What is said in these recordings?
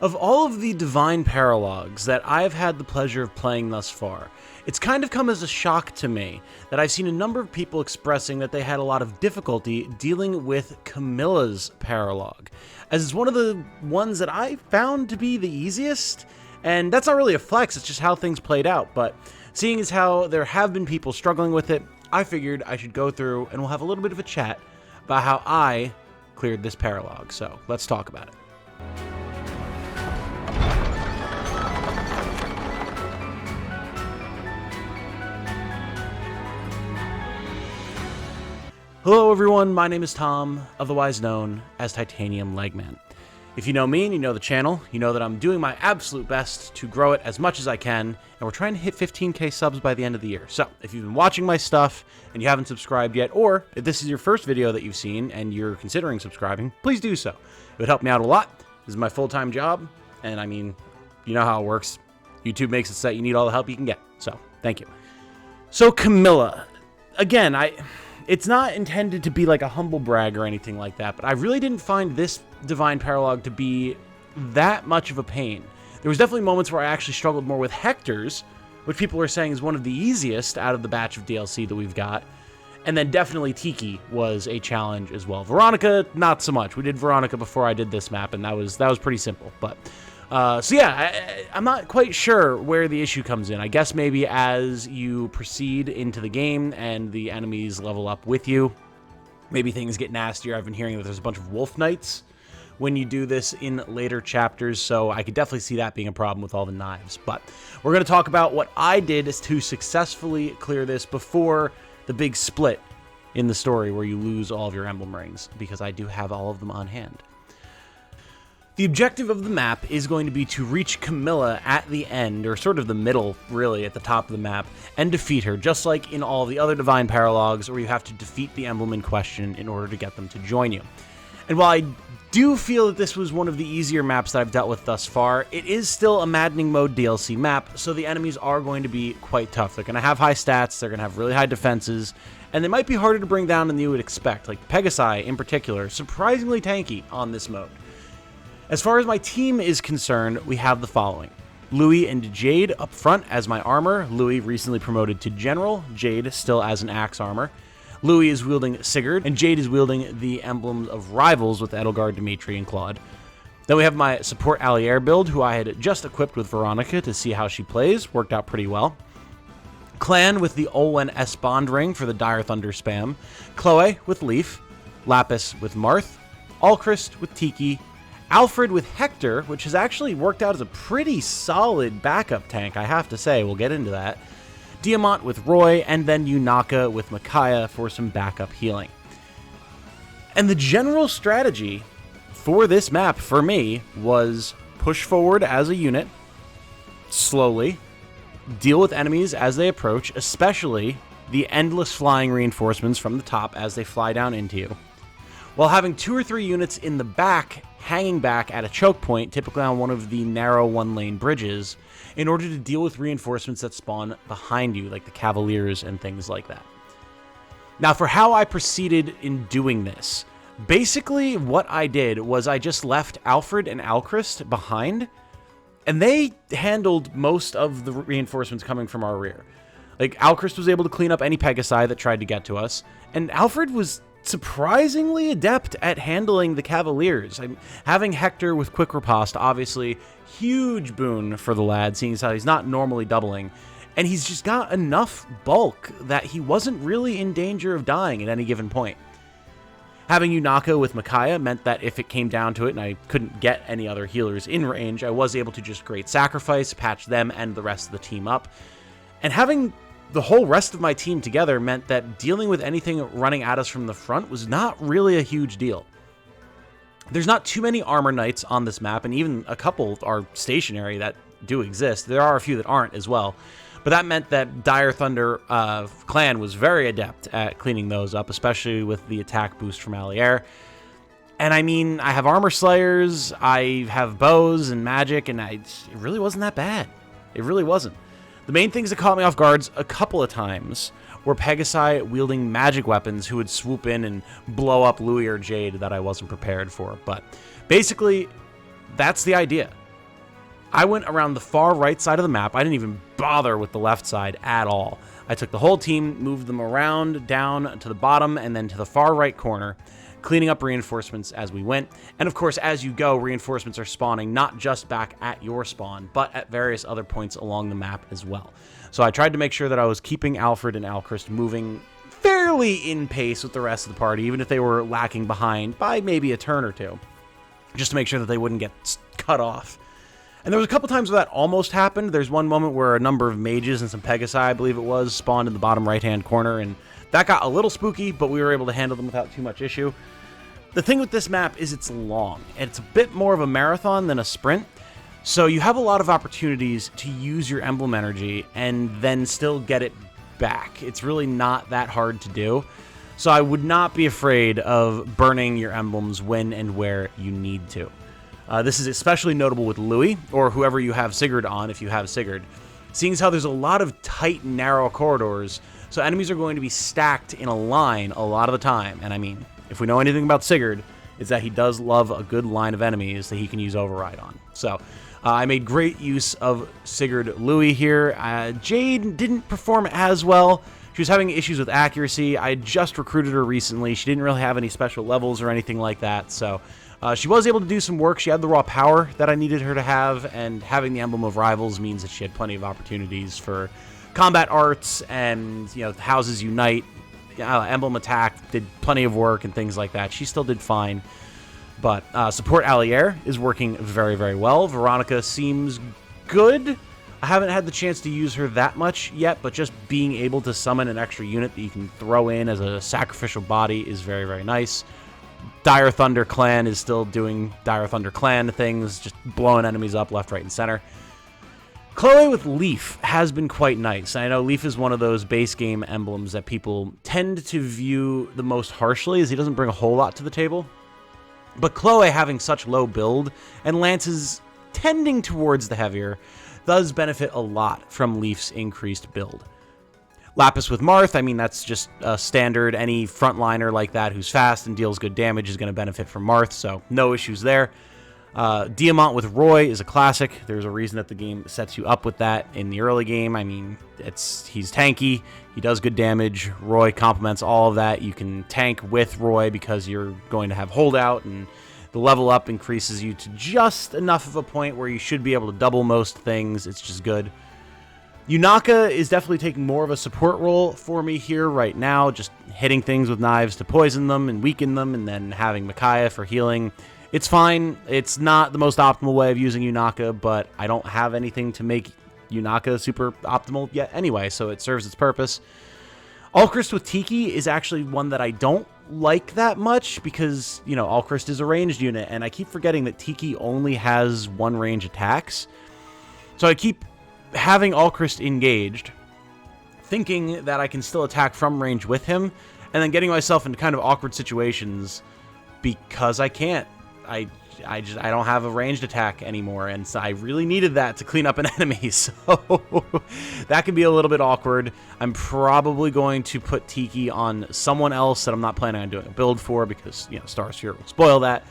Of all of the Divine Paralogs that I've had the pleasure of playing thus far, it's kind of come as a shock to me that I've seen a number of people expressing that they had a lot of difficulty dealing with Camilla's Paralog, as it's one of the ones that I found to be the easiest, and that's not really a flex, it's just how things played out, but seeing as how there have been people struggling with it, I figured I should go through and we'll have a little bit of a chat about how I cleared this Paralog, so let's talk about it. Hello everyone, my name is Tom, otherwise known as Titanium Legman. If you know me and you know the channel, you know that I'm doing my absolute best to grow it as much as I can, and we're trying to hit 15k subs by the end of the year. So, if you've been watching my stuff and you haven't subscribed yet, or if this is your first video that you've seen and you're considering subscribing, please do so. It would help me out a lot. This is my full-time job, and I mean, you know how it works. YouTube makes it so that you need all the help you can get, so thank you. So Camilla, again, it's not intended to be like a humble brag or anything like that, but I really didn't find this Divine Paralog to be that much of a pain. There was definitely moments where I actually struggled more with Hector's, which people are saying is one of the easiest out of the batch of DLC that we've got. And then definitely Tiki was a challenge as well. Veronica, not so much. We did Veronica before I did this map, and that was pretty simple. But so yeah, I'm not quite sure where the issue comes in. I guess maybe as you proceed into the game and the enemies level up with you, maybe things get nastier. I've been hearing that there's a bunch of wolf knights when you do this in later chapters, so I could definitely see that being a problem with all the knives. But we're going to talk about what I did to successfully clear this before the big split in the story where you lose all of your emblem rings, because I do have all of them on hand. The objective of the map is going to be to reach Camilla at the end, or sort of the middle, really, at the top of the map, and defeat her, just like in all the other Divine Paralogs, where you have to defeat the emblem in question in order to get them to join you. And while I do feel that this was one of the easier maps that I've dealt with thus far, it is still a Maddening Mode DLC map, so the enemies are going to be quite tough. They're going to have high stats, they're going to have really high defenses, and they might be harder to bring down than you would expect, like Pegasi in particular, surprisingly tanky on this mode. As far as my team is concerned, we have the following. Louis and Jade up front as my armor. Louis recently promoted to General, Jade still as an axe armor. Louis is wielding Sigurd, and Jade is wielding the emblems of Rivals with Edelgard, Dimitri, and Claude. Then we have my support Allier build, who I had just equipped with Veronica to see how she plays. Worked out pretty well. Clan with the Olwen S Bond ring for the Dire Thunder spam. Chloe with Leaf. Lapis with Marth. Alchrist with Tiki. Alfred with Hector, which has actually worked out as a pretty solid backup tank, I have to say. We'll get into that. Diamant with Roy, and then Yunaka with Micaiah for some backup healing. And the general strategy for this map, for me, was push forward as a unit, slowly, deal with enemies as they approach, especially the endless flying reinforcements from the top as they fly down into you, while having 2 or 3 units in the back hanging back at a choke point, typically on one of the narrow one-lane bridges, in order to deal with reinforcements that spawn behind you, like the Cavaliers and things like that. Now, for how I proceeded in doing this, basically what I did was I just left Alfred and Alchrist behind, and they handled most of the reinforcements coming from our rear. Like, Alchrist was able to clean up any Pegasi that tried to get to us, and Alfred was surprisingly adept at handling the Cavaliers. Having Hector with Quick Riposte, obviously, huge boon for the lad, seeing as how he's not normally doubling. And he's just got enough bulk that he wasn't really in danger of dying at any given point. Having Yunaka with Micaiah meant that if it came down to it and I couldn't get any other healers in range, I was able to just Great Sacrifice, patch them and the rest of the team up. And having the whole rest of my team together meant that dealing with anything running at us from the front was not really a huge deal. There's not too many armor knights on this map, and even a couple are stationary that do exist. There are a few that aren't as well. But that meant that Dire Thunder clan was very adept at cleaning those up, especially with the attack boost from Allier. And I mean, I have armor slayers, I have bows and magic, and it really wasn't that bad. It really wasn't. The main things that caught me off guard a couple of times were Pegasi wielding magic weapons who would swoop in and blow up Louis or Jade that I wasn't prepared for. But basically, that's the idea. I went around the far right side of the map. I didn't even bother with the left side at all. I took the whole team, moved them around, down to the bottom, and then to the far right corner, cleaning up reinforcements as we went. And of course, as you go, reinforcements are spawning not just back at your spawn, but at various other points along the map as well. So I tried to make sure that I was keeping Alfred and Alchrist moving fairly in pace with the rest of the party, even if they were lacking behind by maybe a turn or two, just to make sure that they wouldn't get cut off. And there was a couple times where that almost happened. There's one moment where a number of mages and some Pegasi, I believe it was, spawned in the bottom right-hand corner, and that got a little spooky, but we were able to handle them without too much issue. The thing with this map is it's long, and it's a bit more of a marathon than a sprint, so you have a lot of opportunities to use your emblem energy and then still get it back. It's really not that hard to do, so I would not be afraid of burning your emblems when and where you need to. This is especially notable with Louis, or whoever you have Sigurd on if you have Sigurd, seeing as how there's a lot of tight, narrow corridors, so enemies are going to be stacked in a line a lot of the time. And I mean, if we know anything about Sigurd, it's that he does love a good line of enemies that he can use Override on. So I made great use of Sigurd Louis here. Jade didn't perform as well. She was having issues with accuracy. I just recruited her recently. She didn't really have any special levels or anything like that, so she was able to do some work. She had the raw power that I needed her to have, and having the Emblem of Rivals means that she had plenty of opportunities for combat arts and, you know, Houses Unite, Emblem Attack, did plenty of work and things like that. She still did fine, but support Allier is working very, very well. Veronica seems good. I haven't had the chance to use her that much yet, but just being able to summon an extra unit that you can throw in as a sacrificial body is very, very nice. Dire Thunder Clan is still doing Dire Thunder Clan things, just blowing enemies up left, right, and center. Chloe with Leaf has been quite nice. I know Leaf is one of those base game emblems that people tend to view the most harshly, as he doesn't bring a whole lot to the table. But Chloe having such low build, and Lance's tending towards the heavier, does benefit a lot from Leaf's increased build. Lapis with Marth, I mean, that's just a standard. Any frontliner like that who's fast and deals good damage is going to benefit from Marth, so no issues there. Diamant with Roy is a classic. There's a reason that the game sets you up with that in the early game. I mean, he's tanky, he does good damage. Roy complements all of that. You can tank with Roy because you're going to have holdout, and the level up increases you to just enough of a point where you should be able to double most things. It's just good. Yunaka is definitely taking more of a support role for me here right now, just hitting things with knives to poison them and weaken them, and then having Micaiah for healing. It's fine. It's not the most optimal way of using Yunaka, but I don't have anything to make Yunaka super optimal yet anyway, so it serves its purpose. Alchrist with Tiki is actually one that I don't like that much because, you know, Alchrist is a ranged unit, and I keep forgetting that Tiki only has one range attacks. So I keep having Alchrist engaged, thinking that I can still attack from range with him, and then getting myself into kind of awkward situations because I can't. I don't have a ranged attack anymore, and so I really needed that to clean up an enemy, so that can be a little bit awkward. I'm probably going to put Tiki on someone else that I'm not planning on doing a build for because, you know, Star Sphere will spoil that.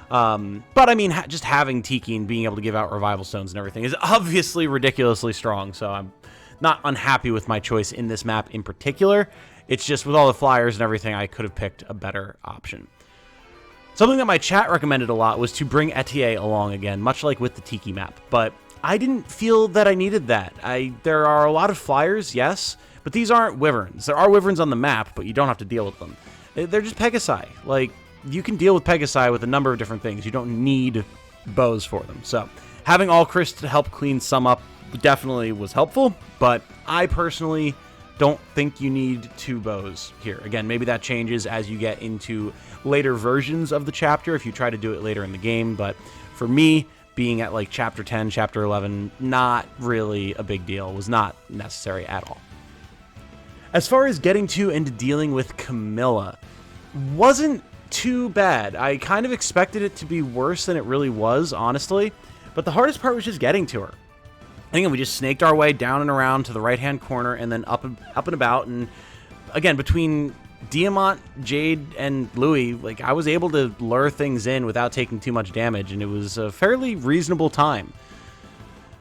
But I mean, just having Tiki and being able to give out revival stones and everything is obviously ridiculously strong, so I'm not unhappy with my choice in this map in particular. It's just with all the flyers and everything, I could have picked a better option. Something that my chat recommended a lot was to bring Etier along again, much like with the Tiki map, but I didn't feel that I needed that. There are a lot of flyers, yes, but these aren't wyverns. There are wyverns on the map, but you don't have to deal with them. They're just Pegasi. Like, you can deal with Pegasi with a number of different things. You don't need bows for them. So having Alchrist to help clean some up definitely was helpful, but I personally don't think you need 2 bows here. Again, maybe that changes as you get into later versions of the chapter if you try to do it later in the game, but for me, being at like chapter 10, chapter 11, not really a big deal. Was not necessary at all. As far as getting to and dealing with Camilla, wasn't too bad. I kind of expected it to be worse than it really was, honestly, but the hardest part was just getting to her. And again, we just snaked our way down and around to the right-hand corner and then up and about, and again, between Diamant, Jade, and Louis, like, I was able to lure things in without taking too much damage, and it was a fairly reasonable time.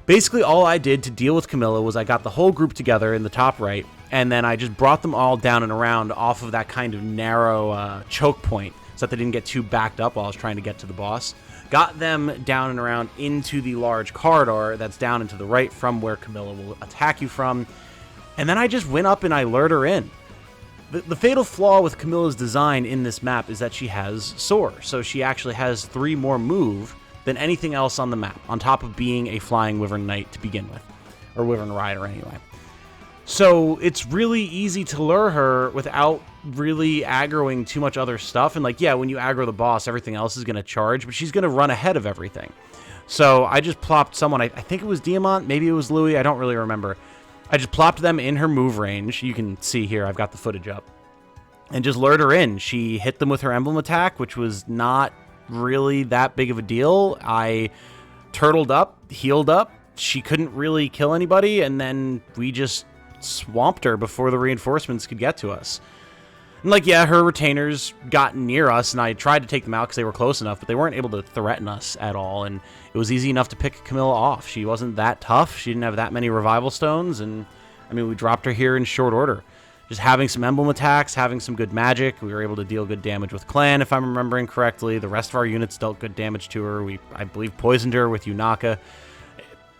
Basically, all I did to deal with Camilla was I got the whole group together in the top right, and then I just brought them all down and around off of that kind of narrow choke point so that they didn't get too backed up while I was trying to get to the boss. Got them down and around into the large corridor that's down and to the right from where Camilla will attack you from, and then I just went up and I lured her in. The fatal flaw with Camilla's design in this map is that she has Soar, so she actually has 3 more move than anything else on the map, on top of being a flying Wyvern Knight to begin with, or Wyvern Rider anyway. So it's really easy to lure her without really aggroing too much other stuff, and like, yeah, when you aggro the boss, everything else is going to charge, but she's going to run ahead of everything. So I just plopped someone, I think it was Diamant, maybe it was Louis, I don't really remember. I just plopped them in her move range. You can see here, I've got the footage up. And just lured her in. She hit them with her Emblem attack, which was not really that big of a deal. I turtled up, healed up. She couldn't really kill anybody, and then we just swamped her before the reinforcements could get to us. And like, yeah, her retainers got near us, and I tried to take them out because they were close enough, but they weren't able to threaten us at all, and it was easy enough to pick Camilla off. She wasn't that tough. She didn't have that many revival stones, and I mean, we dropped her here in short order. Just having some Emblem attacks, having some good magic, we were able to deal good damage with Clan, if I'm remembering correctly. The rest of our units dealt good damage to her. We, I believe, poisoned her with Yunaka.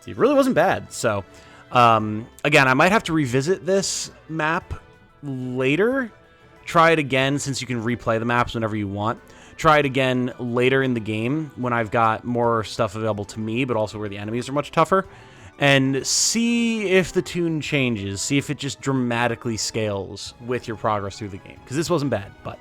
It really wasn't bad. So, again, I might have to revisit this map later. Try it again, since you can replay the maps whenever you want. Try it again later in the game when I've got more stuff available to me, but also where the enemies are much tougher. And see if the tune changes. See if it just dramatically scales with your progress through the game. Because this wasn't bad. But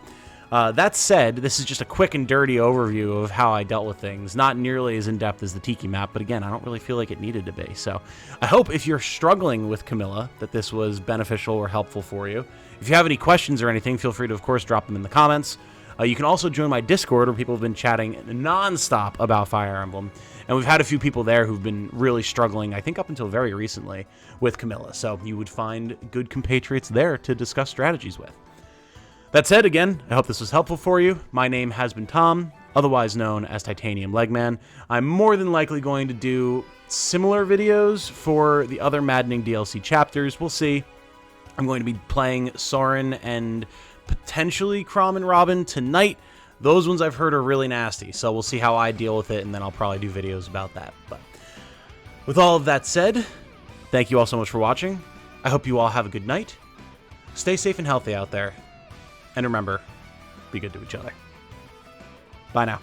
that said, this is just a quick and dirty overview of how I dealt with things. Not nearly as in-depth as the Tiki map. But again, I don't really feel like it needed to be. So I hope if you're struggling with Camilla that this was beneficial or helpful for you. If you have any questions or anything, feel free to, of course, drop them in the comments. You can also join my Discord, where people have been chatting non-stop about Fire Emblem. And we've had a few people there who've been really struggling, I think up until very recently, with Camilla. So you would find good compatriots there to discuss strategies with. That said, again, I hope this was helpful for you. My name has been Tom, otherwise known as Titanium Legman. I'm more than likely going to do similar videos for the other Maddening DLC chapters. We'll see. I'm going to be playing Soren and potentially Crom and Robin tonight. Those ones I've heard are really nasty, so we'll see how I deal with it, and then I'll probably do videos about that. But with all of that said, thank you all so much for watching. I hope you all have a good night. Stay safe and healthy out there. And remember, be good to each other. Bye now.